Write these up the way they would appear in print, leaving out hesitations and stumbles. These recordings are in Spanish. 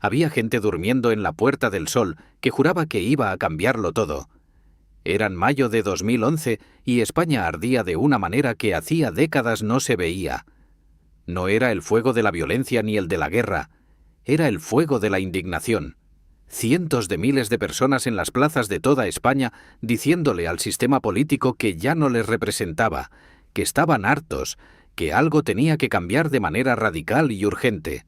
Había gente durmiendo en la Puerta del Sol que juraba que iba a cambiarlo todo. Eran mayo de 2011 y España ardía de una manera que hacía décadas no se veía. No era el fuego de la violencia ni el de la guerra, era el fuego de la indignación. Cientos de miles de personas en las plazas de toda España diciéndole al sistema político que ya no les representaba, que estaban hartos, que algo tenía que cambiar de manera radical y urgente.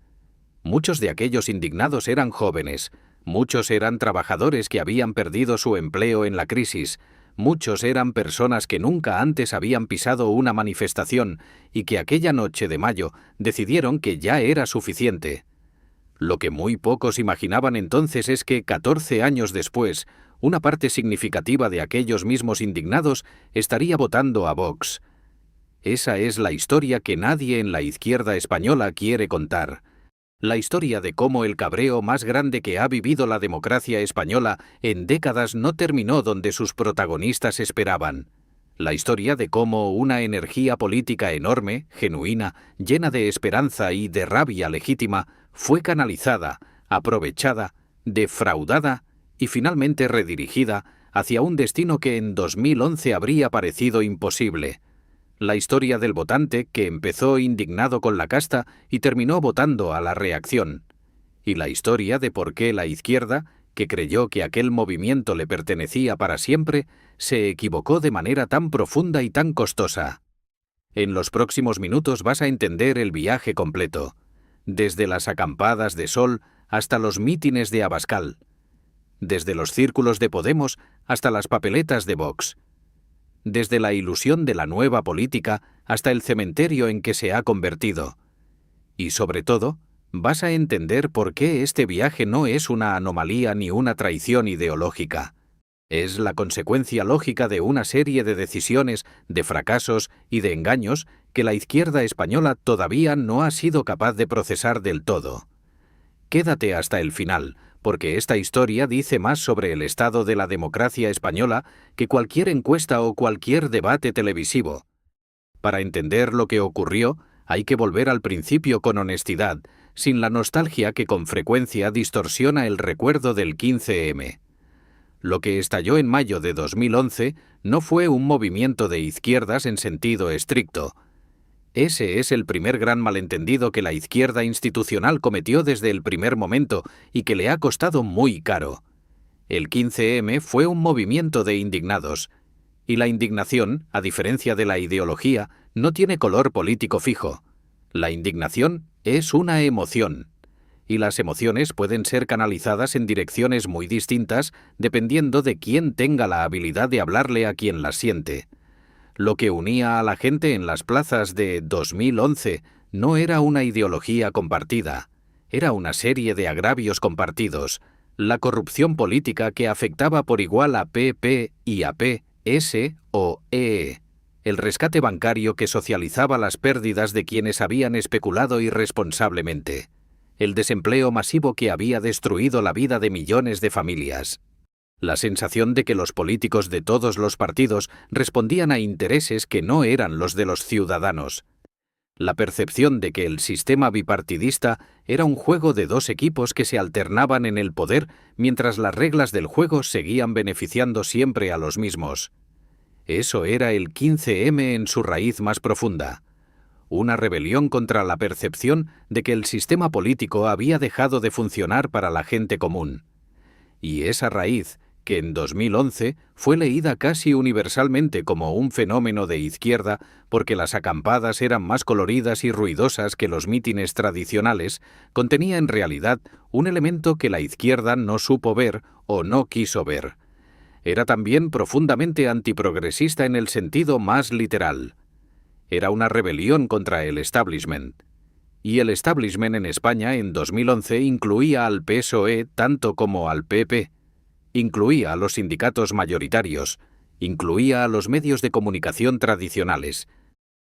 Muchos de aquellos indignados eran jóvenes, muchos eran trabajadores que habían perdido su empleo en la crisis, muchos eran personas que nunca antes habían pisado una manifestación y que aquella noche de mayo decidieron que ya era suficiente. Lo que muy pocos imaginaban entonces es que 14 años después, una parte significativa de aquellos mismos indignados estaría votando a Vox. Esa es la historia que nadie en la izquierda española quiere contar. La historia de cómo el cabreo más grande que ha vivido la democracia española en décadas no terminó donde sus protagonistas esperaban. La historia de cómo una energía política enorme, genuina, llena de esperanza y de rabia legítima, fue canalizada, aprovechada, defraudada y finalmente redirigida hacia un destino que en 2011 habría parecido imposible. La historia del votante que empezó indignado con la casta y terminó votando a la reacción. Y la historia de por qué la izquierda, que creyó que aquel movimiento le pertenecía para siempre, se equivocó de manera tan profunda y tan costosa. En los próximos minutos vas a entender el viaje completo, desde las acampadas de Sol hasta los mítines de Abascal, desde los círculos de Podemos hasta las papeletas de Vox, desde la ilusión de la nueva política hasta el cementerio en que se ha convertido. Y sobre todo, vas a entender por qué este viaje no es una anomalía ni una traición ideológica. Es la consecuencia lógica de una serie de decisiones, de fracasos y de engaños que la izquierda española todavía no ha sido capaz de procesar del todo. Quédate hasta el final, porque esta historia dice más sobre el estado de la democracia española que cualquier encuesta o cualquier debate televisivo. Para entender lo que ocurrió, hay que volver al principio con honestidad, sin la nostalgia que con frecuencia distorsiona el recuerdo del 15M. Lo que estalló en mayo de 2011 no fue un movimiento de izquierdas en sentido estricto. Ese es el primer gran malentendido que la izquierda institucional cometió desde el primer momento y que le ha costado muy caro. El 15M fue un movimiento de indignados, y la indignación, a diferencia de la ideología, no tiene color político fijo. La indignación es una emoción. Y las emociones pueden ser canalizadas en direcciones muy distintas dependiendo de quién tenga la habilidad de hablarle a quien las siente. Lo que unía a la gente en las plazas de 2011 no era una ideología compartida, era una serie de agravios compartidos, la corrupción política que afectaba por igual a PP y a P, S o E, el rescate bancario que socializaba las pérdidas de quienes habían especulado irresponsablemente, el desempleo masivo que había destruido la vida de millones de familias. La sensación de que los políticos de todos los partidos respondían a intereses que no eran los de los ciudadanos. La percepción de que el sistema bipartidista era un juego de dos equipos que se alternaban en el poder mientras las reglas del juego seguían beneficiando siempre a los mismos. Eso era el 15M en su raíz más profunda. Una rebelión contra la percepción de que el sistema político había dejado de funcionar para la gente común. Y esa raíz, que en 2011 fue leída casi universalmente como un fenómeno de izquierda porque las acampadas eran más coloridas y ruidosas que los mítines tradicionales, contenía en realidad un elemento que la izquierda no supo ver o no quiso ver. Era también profundamente antiprogresista en el sentido más literal. Era una rebelión contra el establishment. Y el establishment en España en 2011 incluía al PSOE tanto como al PP. Incluía a los sindicatos mayoritarios, incluía a los medios de comunicación tradicionales,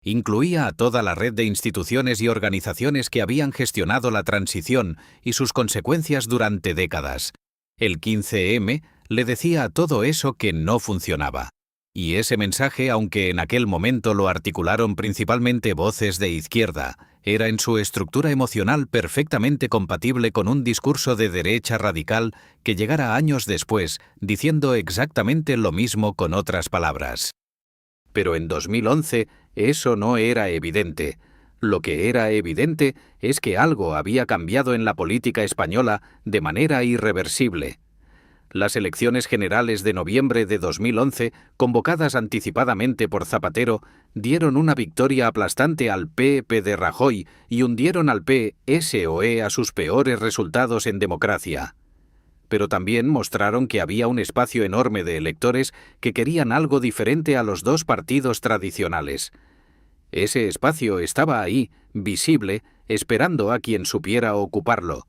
incluía a toda la red de instituciones y organizaciones que habían gestionado la transición y sus consecuencias durante décadas. El 15M le decía a todo eso que no funcionaba. Y ese mensaje, aunque en aquel momento lo articularon principalmente voces de izquierda, Era en su estructura emocional perfectamente compatible con un discurso de derecha radical que llegara años después, diciendo exactamente lo mismo con otras palabras. Pero en 2011 eso no era evidente. Lo que era evidente es que algo había cambiado en la política española de manera irreversible. Las elecciones generales de noviembre de 2011, convocadas anticipadamente por Zapatero, dieron una victoria aplastante al PP de Rajoy y hundieron al PSOE a sus peores resultados en democracia. Pero también mostraron que había un espacio enorme de electores que querían algo diferente a los dos partidos tradicionales. Ese espacio estaba ahí, visible, esperando a quien supiera ocuparlo.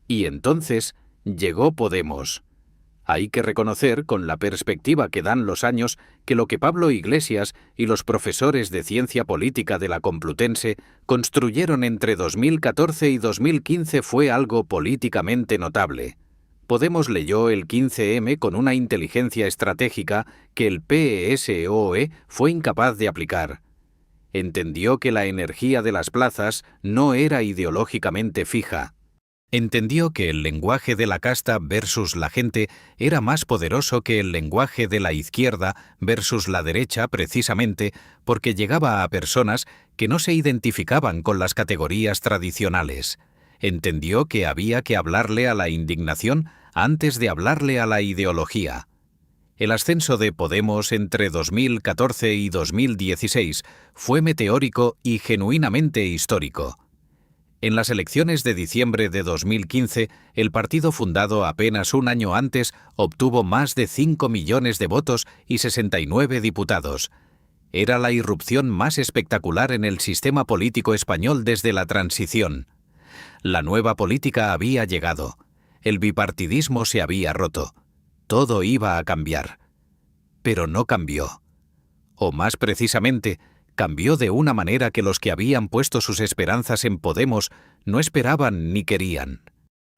Y entonces llegó Podemos. Hay que reconocer, con la perspectiva que dan los años, que lo que Pablo Iglesias y los profesores de ciencia política de la Complutense construyeron entre 2014 y 2015 fue algo políticamente notable. Podemos leyó el 15M con una inteligencia estratégica que el PSOE fue incapaz de aplicar. Entendió que la energía de las plazas no era ideológicamente fija. Entendió que el lenguaje de la casta versus la gente era más poderoso que el lenguaje de la izquierda versus la derecha, precisamente porque llegaba a personas que no se identificaban con las categorías tradicionales. Entendió que había que hablarle a la indignación antes de hablarle a la ideología. El ascenso de Podemos entre 2014 y 2016 fue meteórico y genuinamente histórico. En las elecciones de diciembre de 2015, el partido fundado apenas un año antes obtuvo más de 5 millones de votos y 69 diputados. Era la irrupción más espectacular en el sistema político español desde la transición. La nueva política había llegado. El bipartidismo se había roto. Todo iba a cambiar. Pero no cambió. O más precisamente, cambió de una manera que los que habían puesto sus esperanzas en Podemos no esperaban ni querían.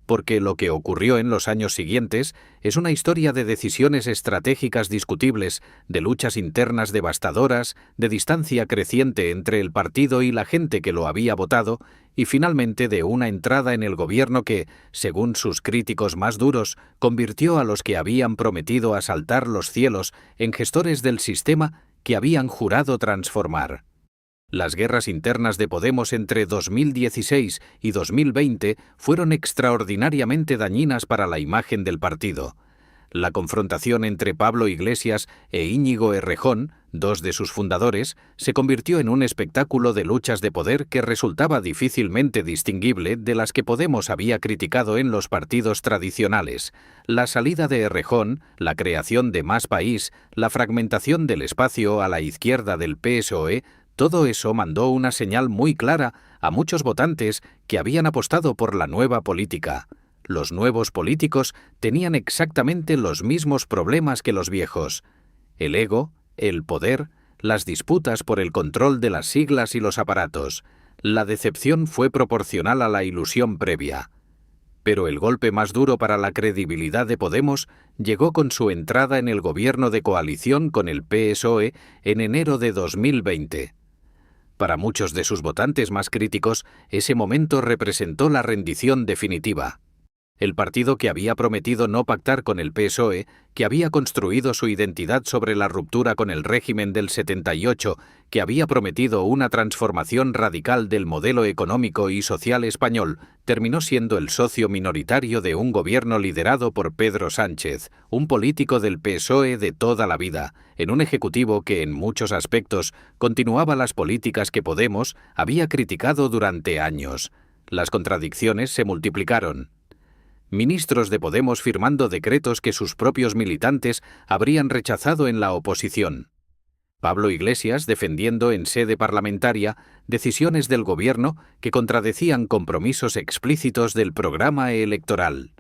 Porque lo que ocurrió en los años siguientes es una historia de decisiones estratégicas discutibles, de luchas internas devastadoras, de distancia creciente entre el partido y la gente que lo había votado, y finalmente de una entrada en el gobierno que, según sus críticos más duros, convirtió a los que habían prometido asaltar los cielos en gestores del sistema que habían jurado transformar. Las guerras internas de Podemos entre 2016 y 2020 fueron extraordinariamente dañinas para la imagen del partido. La confrontación entre Pablo Iglesias e Íñigo Errejón, dos de sus fundadores, se convirtió en un espectáculo de luchas de poder que resultaba difícilmente distinguible de las que Podemos había criticado en los partidos tradicionales. La salida de Errejón, la creación de Más País, la fragmentación del espacio a la izquierda del PSOE, todo eso mandó una señal muy clara a muchos votantes que habían apostado por la nueva política. Los nuevos políticos tenían exactamente los mismos problemas que los viejos: el ego, el poder, las disputas por el control de las siglas y los aparatos. La decepción fue proporcional a la ilusión previa. Pero el golpe más duro para la credibilidad de Podemos llegó con su entrada en el gobierno de coalición con el PSOE en enero de 2020. Para muchos de sus votantes más críticos, ese momento representó la rendición definitiva. El partido que había prometido no pactar con el PSOE, que había construido su identidad sobre la ruptura con el régimen del 78, que había prometido una transformación radical del modelo económico y social español, terminó siendo el socio minoritario de un gobierno liderado por Pedro Sánchez, un político del PSOE de toda la vida, en un ejecutivo que en muchos aspectos continuaba las políticas que Podemos había criticado durante años. Las contradicciones se multiplicaron. Ministros de Podemos firmando decretos que sus propios militantes habrían rechazado en la oposición. Pablo Iglesias defendiendo en sede parlamentaria decisiones del gobierno que contradecían compromisos explícitos del programa electoral.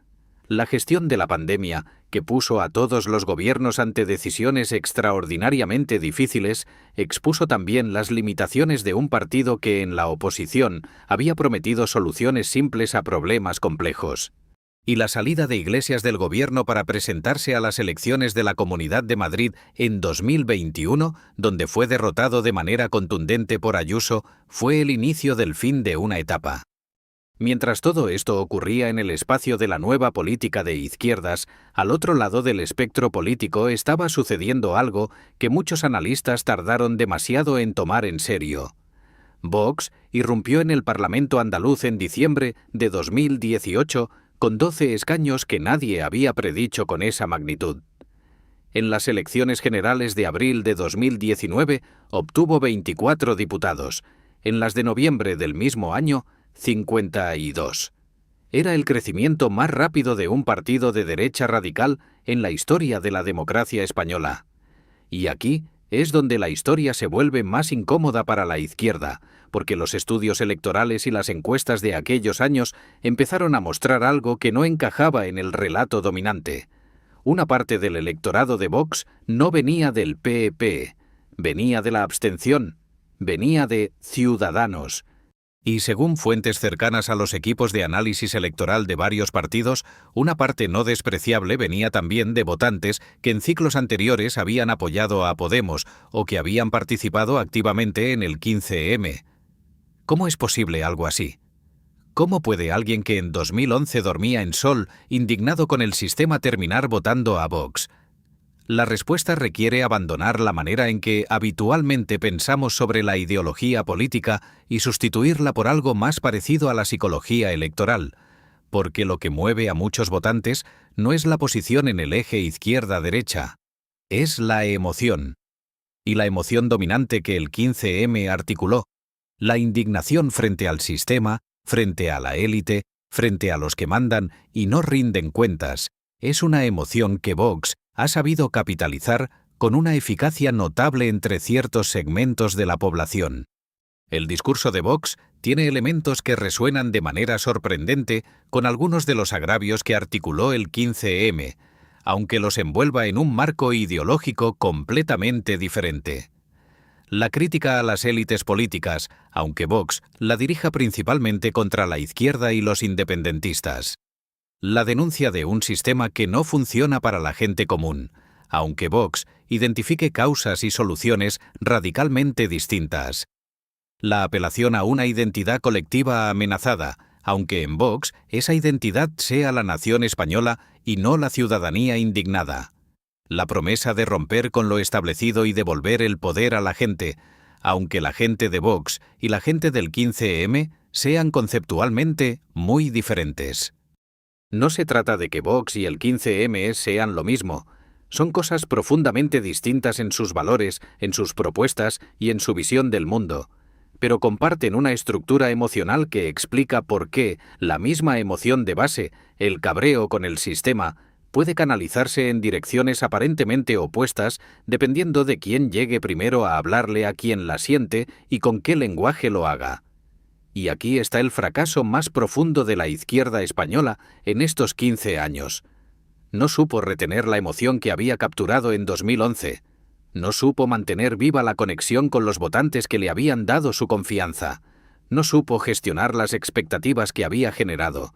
La gestión de la pandemia, que puso a todos los gobiernos ante decisiones extraordinariamente difíciles, expuso también las limitaciones de un partido que en la oposición había prometido soluciones simples a problemas complejos. y la salida de Iglesias del gobierno para presentarse a las elecciones de la Comunidad de Madrid en 2021, donde fue derrotado de manera contundente por Ayuso, fue el inicio del fin de una etapa. Mientras todo esto ocurría en el espacio de la nueva política de izquierdas, al otro lado del espectro político estaba sucediendo algo que muchos analistas tardaron demasiado en tomar en serio. Vox irrumpió en el Parlamento andaluz en diciembre de 2018 con 12 escaños que nadie había predicho con esa magnitud. En las elecciones generales de abril de 2019 obtuvo 24 diputados. En las de noviembre del mismo año, 52. Era el crecimiento más rápido de un partido de derecha radical en la historia de la democracia española. Y aquí es donde la historia se vuelve más incómoda para la izquierda, porque los estudios electorales y las encuestas de aquellos años empezaron a mostrar algo que no encajaba en el relato dominante. Una parte del electorado de Vox no venía del PP, venía de la abstención, venía de Ciudadanos. Y según fuentes cercanas a los equipos de análisis electoral de varios partidos, una parte no despreciable venía también de votantes que en ciclos anteriores habían apoyado a Podemos o que habían participado activamente en el 15M. ¿Cómo es posible algo así? ¿Cómo puede alguien que en 2011 dormía en Sol, indignado con el sistema, terminar votando a Vox? La respuesta requiere abandonar la manera en que habitualmente pensamos sobre la ideología política y sustituirla por algo más parecido a la psicología electoral, porque lo que mueve a muchos votantes no es la posición en el eje izquierda-derecha, es la emoción. Y la emoción dominante que el 15M articuló, la indignación frente al sistema, frente a la élite, frente a los que mandan y no rinden cuentas, es una emoción que Vox ha sabido capitalizar con una eficacia notable entre ciertos segmentos de la población. El discurso de Vox tiene elementos que resuenan de manera sorprendente con algunos de los agravios que articuló el 15M, aunque los envuelva en un marco ideológico completamente diferente. La crítica a las élites políticas, aunque Vox la dirija principalmente contra la izquierda y los independentistas. La denuncia de un sistema que no funciona para la gente común, aunque Vox identifique causas y soluciones radicalmente distintas. La apelación a una identidad colectiva amenazada, aunque en Vox esa identidad sea la nación española y no la ciudadanía indignada. La promesa de romper con lo establecido y devolver el poder a la gente, aunque la gente de Vox y la gente del 15M sean conceptualmente muy diferentes. No se trata de que Vox y el 15M sean lo mismo. Son cosas profundamente distintas en sus valores, en sus propuestas y en su visión del mundo. Pero comparten una estructura emocional que explica por qué la misma emoción de base, el cabreo con el sistema, puede canalizarse en direcciones aparentemente opuestas dependiendo de quién llegue primero a hablarle a quien la siente y con qué lenguaje lo haga. Y aquí está el fracaso más profundo de la izquierda española en estos 15 años. No supo retener la emoción que había capturado en 2011. No supo mantener viva la conexión con los votantes que le habían dado su confianza. No supo gestionar las expectativas que había generado.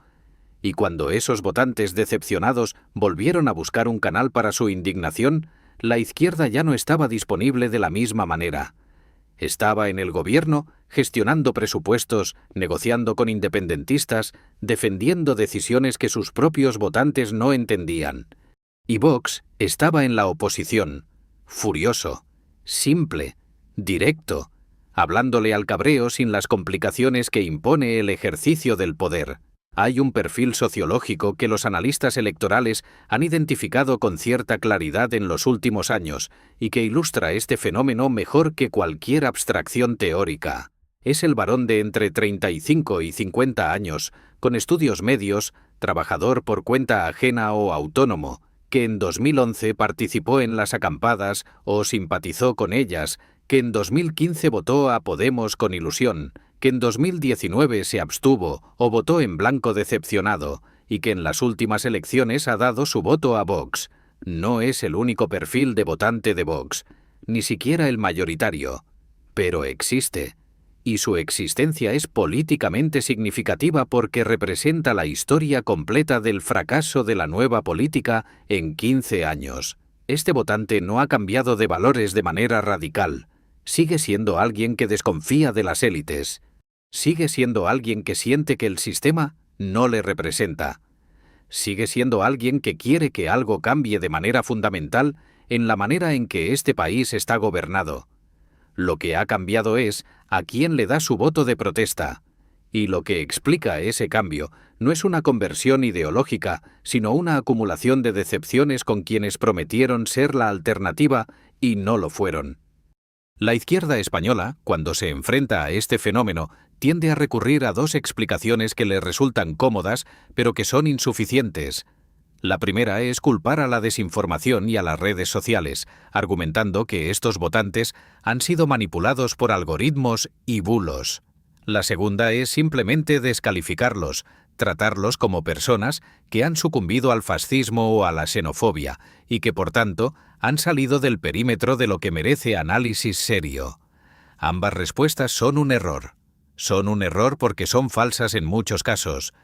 Y cuando esos votantes decepcionados volvieron a buscar un canal para su indignación, la izquierda ya no estaba disponible de la misma manera. Estaba en el gobierno, gestionando presupuestos, negociando con independentistas, defendiendo decisiones que sus propios votantes no entendían. Y Vox estaba en la oposición, furioso, simple, directo, hablándole al cabreo sin las complicaciones que impone el ejercicio del poder. Hay un perfil sociológico que los analistas electorales han identificado con cierta claridad en los últimos años y que ilustra este fenómeno mejor que cualquier abstracción teórica. Es el varón de entre 35 y 50 años, con estudios medios, trabajador por cuenta ajena o autónomo, que en 2011 participó en las acampadas o simpatizó con ellas, que en 2015 votó a Podemos con ilusión, que en 2019 se abstuvo o votó en blanco decepcionado y que en las últimas elecciones ha dado su voto a Vox. No es el único perfil de votante de Vox, ni siquiera el mayoritario, pero existe. y su existencia es políticamente significativa porque representa la historia completa del fracaso de la nueva política en 15 años. Este votante no ha cambiado de valores de manera radical. Sigue siendo alguien que desconfía de las élites. Sigue siendo alguien que siente que el sistema no le representa. Sigue siendo alguien que quiere que algo cambie de manera fundamental en la manera en que este país está gobernado. Lo que ha cambiado es a quién le da su voto de protesta. Y lo que explica ese cambio no es una conversión ideológica, sino una acumulación de decepciones con quienes prometieron ser la alternativa y no lo fueron. La izquierda española, cuando se enfrenta a este fenómeno, tiende a recurrir a dos explicaciones que le resultan cómodas, pero que son insuficientes. La primera es culpar a la desinformación y a las redes sociales, argumentando que estos votantes han sido manipulados por algoritmos y bulos. La segunda es simplemente descalificarlos, tratarlos como personas que han sucumbido al fascismo o a la xenofobia y que, por tanto, han salido del perímetro de lo que merece análisis serio. Ambas respuestas son un error. Son un error porque son falsas en muchos casos.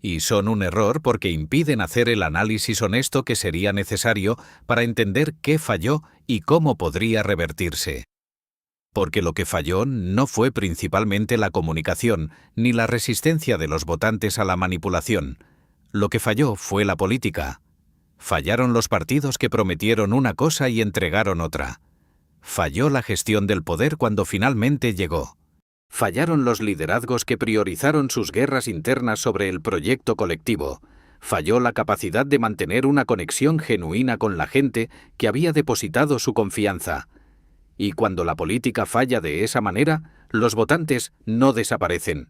Y son un error porque impiden hacer el análisis honesto que sería necesario para entender qué falló y cómo podría revertirse. Porque lo que falló no fue principalmente la comunicación ni la resistencia de los votantes a la manipulación. Lo que falló fue la política. Fallaron los partidos que prometieron una cosa y entregaron otra. Falló la gestión del poder cuando finalmente llegó. Fallaron los liderazgos que priorizaron sus guerras internas sobre el proyecto colectivo. Falló la capacidad de mantener una conexión genuina con la gente que había depositado su confianza. Y cuando la política falla de esa manera, los votantes no desaparecen.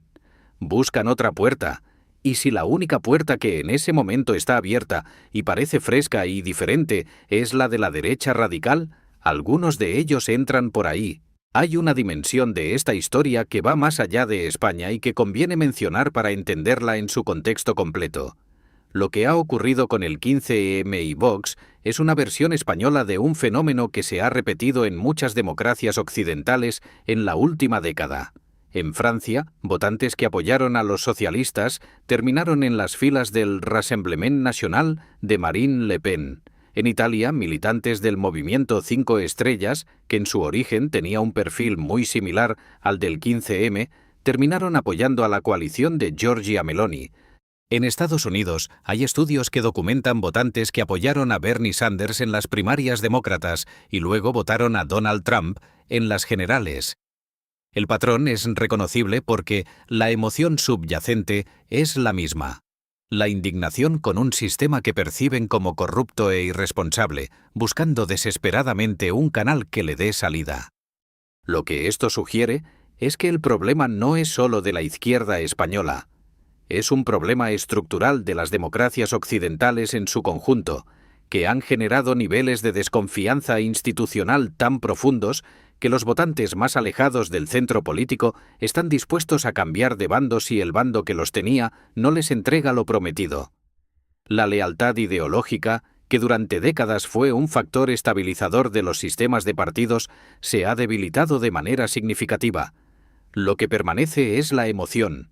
Buscan otra puerta. Y si la única puerta que en ese momento está abierta y parece fresca y diferente es la de la derecha radical, algunos de ellos entran por ahí. Hay una dimensión de esta historia que va más allá de España y que conviene mencionar para entenderla en su contexto completo. Lo que ha ocurrido con el 15M y Vox es una versión española de un fenómeno que se ha repetido en muchas democracias occidentales en la última década. En Francia, votantes que apoyaron a los socialistas terminaron en las filas del Rassemblement National de Marine Le Pen. En Italia, militantes del movimiento 5 Estrellas, que en su origen tenía un perfil muy similar al del 15M, terminaron apoyando a la coalición de Giorgia Meloni. En Estados Unidos, hay estudios que documentan votantes que apoyaron a Bernie Sanders en las primarias demócratas y luego votaron a Donald Trump en las generales. El patrón es reconocible porque la emoción subyacente es la misma. La indignación con un sistema que perciben como corrupto e irresponsable, buscando desesperadamente un canal que le dé salida. Lo que esto sugiere es que el problema no es solo de la izquierda española. Es un problema estructural de las democracias occidentales en su conjunto, que han generado niveles de desconfianza institucional tan profundos que los votantes más alejados del centro político están dispuestos a cambiar de bando si el bando que los tenía no les entrega lo prometido. La lealtad ideológica, que durante décadas fue un factor estabilizador de los sistemas de partidos, se ha debilitado de manera significativa. Lo que permanece es la emoción.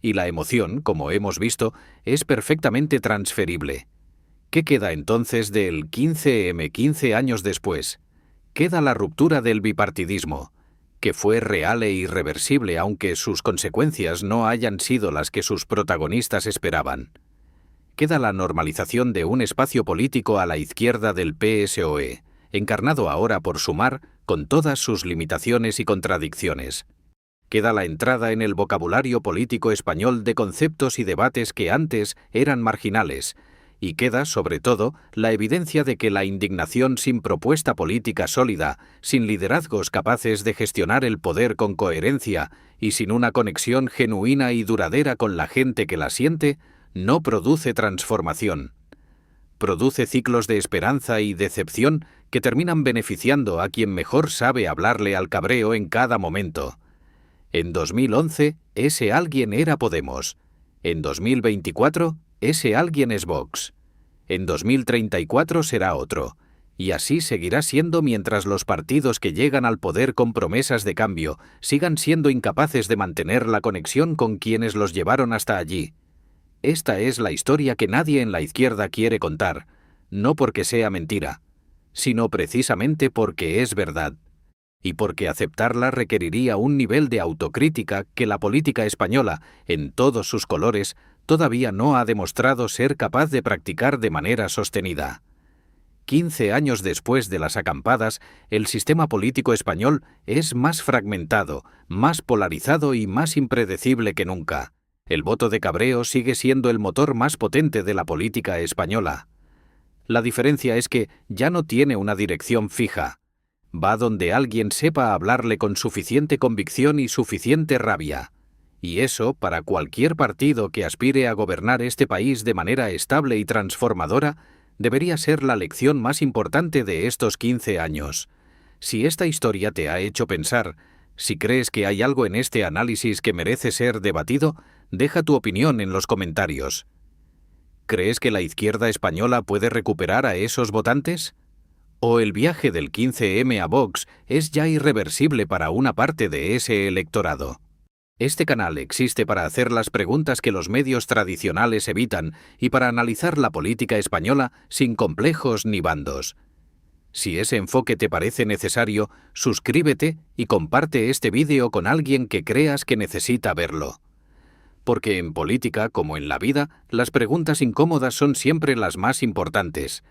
Y la emoción, como hemos visto, es perfectamente transferible. ¿Qué queda entonces del 15M 15 años después? Queda la ruptura del bipartidismo, que fue real e irreversible aunque sus consecuencias no hayan sido las que sus protagonistas esperaban. Queda la normalización de un espacio político a la izquierda del PSOE, encarnado ahora por Sumar con todas sus limitaciones y contradicciones. Queda la entrada en el vocabulario político español de conceptos y debates que antes eran marginales, y queda, sobre todo, la evidencia de que la indignación sin propuesta política sólida, sin liderazgos capaces de gestionar el poder con coherencia y sin una conexión genuina y duradera con la gente que la siente, no produce transformación. Produce ciclos de esperanza y decepción que terminan beneficiando a quien mejor sabe hablarle al cabreo en cada momento. En 2011, ese alguien era Podemos. En 2024, ese alguien es Vox. En 2034 será otro. Y así seguirá siendo mientras los partidos que llegan al poder con promesas de cambio sigan siendo incapaces de mantener la conexión con quienes los llevaron hasta allí. Esta es la historia que nadie en la izquierda quiere contar, no porque sea mentira, sino precisamente porque es verdad, y porque aceptarla requeriría un nivel de autocrítica que la política española, en todos sus colores, todavía no ha demostrado ser capaz de practicar de manera sostenida. 15 años después de las acampadas, el sistema político español es más fragmentado, más polarizado y más impredecible que nunca. El voto de cabreo sigue siendo el motor más potente de la política española. La diferencia es que ya no tiene una dirección fija. Va donde alguien sepa hablarle con suficiente convicción y suficiente rabia. Y eso, para cualquier partido que aspire a gobernar este país de manera estable y transformadora, debería ser la lección más importante de estos 15 años. Si esta historia te ha hecho pensar, si crees que hay algo en este análisis que merece ser debatido, deja tu opinión en los comentarios. ¿Crees que la izquierda española puede recuperar a esos votantes? ¿O el viaje del 15M a Vox es ya irreversible para una parte de ese electorado? Este canal existe para hacer las preguntas que los medios tradicionales evitan y para analizar la política española sin complejos ni bandos. Si ese enfoque te parece necesario, suscríbete y comparte este vídeo con alguien que creas que necesita verlo. Porque en política, como en la vida, las preguntas incómodas son siempre las más importantes.